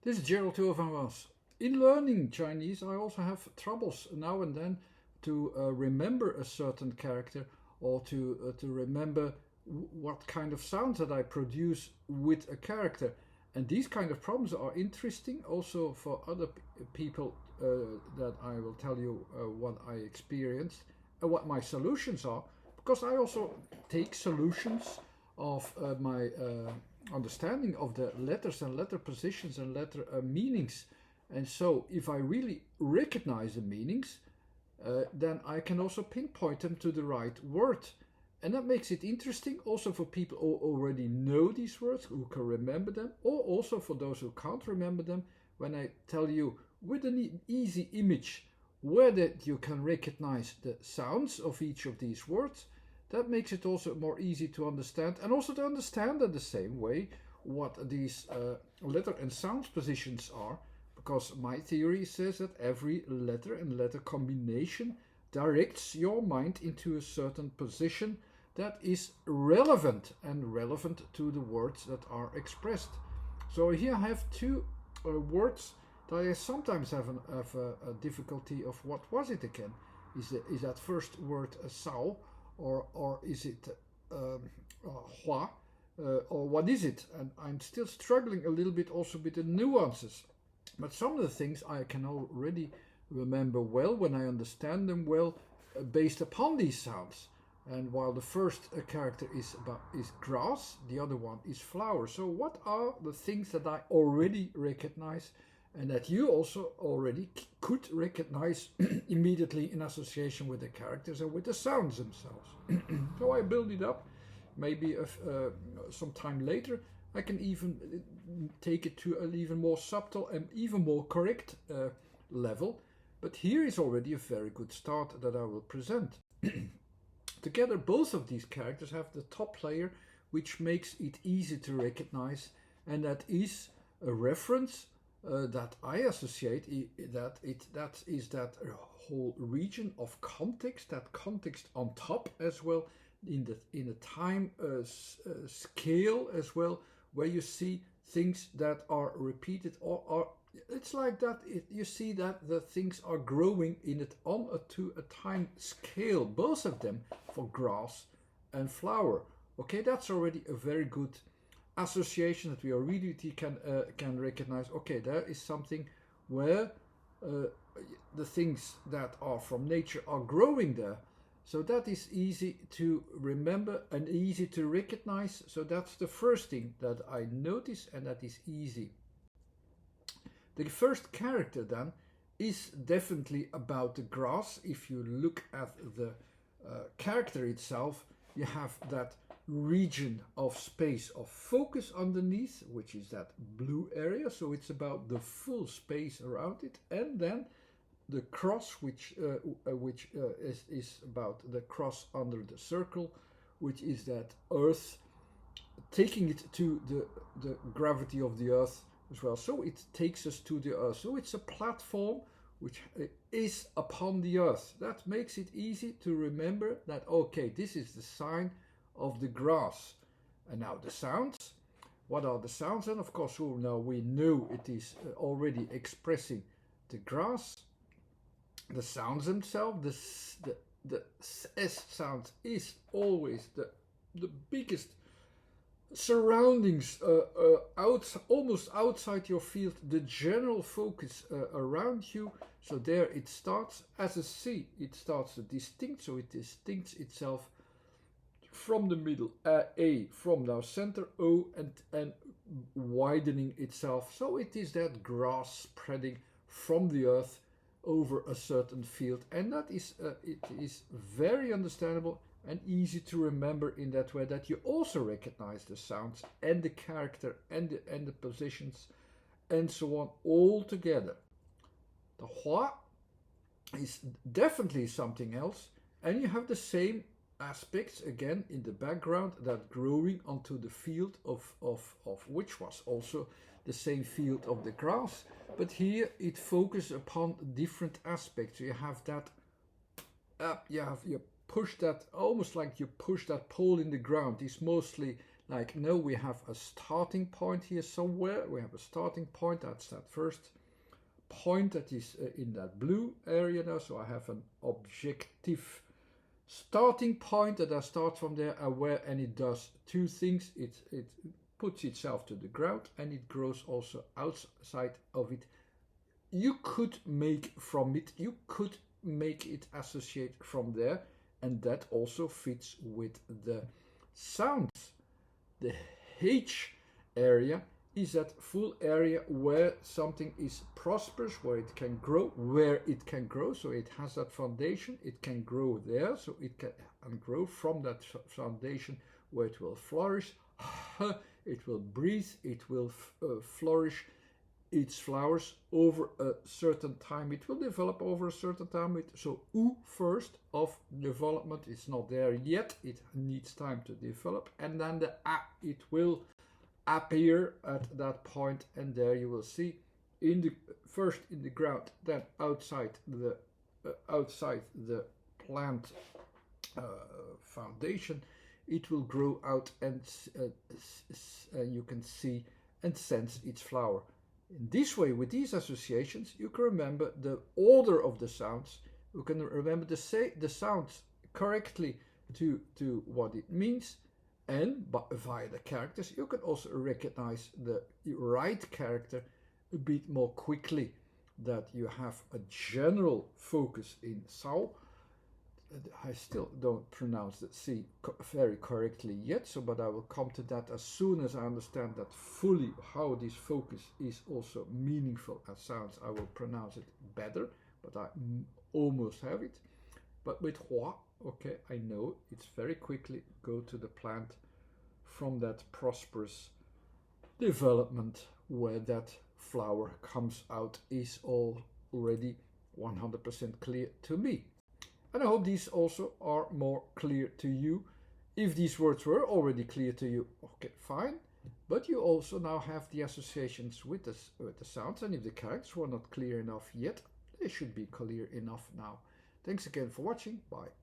This is Gerald van Was. In learning Chinese, I also have troubles now and then to remember a certain character or to remember what kind of sounds that I produce with a character. And these kind of problems are interesting also for other people that I will tell you what I experienced and what my solutions are, because I also take solutions of my understanding of the letters and letter positions and letter meanings. And so, if I really recognize the meanings, then I can also pinpoint them to the right word. And that makes it interesting also for people who already know these words, who can remember them, or also for those who can't remember them, when I tell you with an easy image where that you can recognize the sounds of each of these words. That makes it also more easy to understand, and also to understand in the same way what these letter and sound positions are, because my theory says that every letter and letter combination directs your mind into a certain position that is relevant and relevant to the words that are expressed. So here I have two words that I sometimes have a difficulty of what was it again. Is that first word a sao, or is it hua, or what is it? And I'm still struggling a little bit also with the nuances. But some of the things I can already remember well when I understand them well, based upon these sounds. And while the first character is grass, the other one is flower. So what are the things that I already recognize and that you also already could recognize immediately in association with the characters and with the sounds themselves? So I build it up. Maybe some time later I can even take it to an even more subtle and even more correct level. But here is already a very good start that I will present. Together, both of these characters have the top layer, which makes it easy to recognize, and that is a reference that I associate that is that whole region of context, that context on top as well, in a time scale as well, where you see things that are repeated or are. It's like that. You see that the things are growing in it to a time scale. Both of them for grass and flower. Okay, that's already a very good association that we already can recognize. Okay, there is something where the things that are from nature are growing there. So that is easy to remember and easy to recognize. So that's the first thing that I notice, and that is easy. The first character then is definitely about the grass. If you look at the character itself, you have that region of space of focus underneath, which is that blue area. So it's about the full space around it, and then the cross, which is about the cross under the circle, which is that earth, taking it to the gravity of the earth as well. So it takes us to the earth. So it's a platform which is upon the earth. That makes it easy to remember that, okay, this is the sign of the grass. And now the sounds. What are the sounds? And of course, now we know it is already expressing the grass. The sounds themselves, the S sound is always the biggest surroundings almost outside your field, the general focus around you. So there it starts as a C. It starts to distinct, so it distincts itself from the middle, A, from now center, O, and widening itself. So it is that grass spreading from the earth over a certain field, and that is it is very understandable and easy to remember in that way, that you also recognize the sounds and the character and the positions and so on all together. The hua is definitely something else, and you have the same aspects again in the background, that growing onto the field of which was also the same field of the grass, but here it focuses upon different aspects. You have that you push that, almost like you push that pole in the ground. It's mostly Like, no, we have a starting point here somewhere. We have a starting point. That's that first point that is in that blue area now. So I have an objective starting point that I start from there, aware, and it does two things. It puts itself to the ground and it grows also outside of it. You could make it associate from there, and that also fits with the sounds. The H area is that full area where something is prosperous, where it can grow, so it has that foundation, it can grow there, so it can grow from that foundation where it will flourish, it will breathe, it will flourish its flowers over a certain time, it will develop over a certain time. So U first of development is not there yet, it needs time to develop, and then the A, it will appear at that point, and there you will see first in the ground, then outside the plant foundation, it will grow out, and you can see and sense its flower. In this way, with these associations, you can remember the order of the sounds. You can remember the sounds correctly to what it means, and via the characters, you can also recognize the right character a bit more quickly. That you have a general focus in Sao. I still don't pronounce the C very correctly yet, but I will come to that as soon as I understand that fully, how this focus is also meaningful as sounds. I will pronounce it better, but I almost have it. But with Hua, okay, I know it's very quickly go to the plant from that prosperous development where that flower comes out is already 100% clear to me. And I hope these also are more clear to you. If these words were already clear to you, okay, fine. But you also now have the associations with the sounds, and if the characters were not clear enough yet, they should be clear enough now. Thanks again for watching. Bye.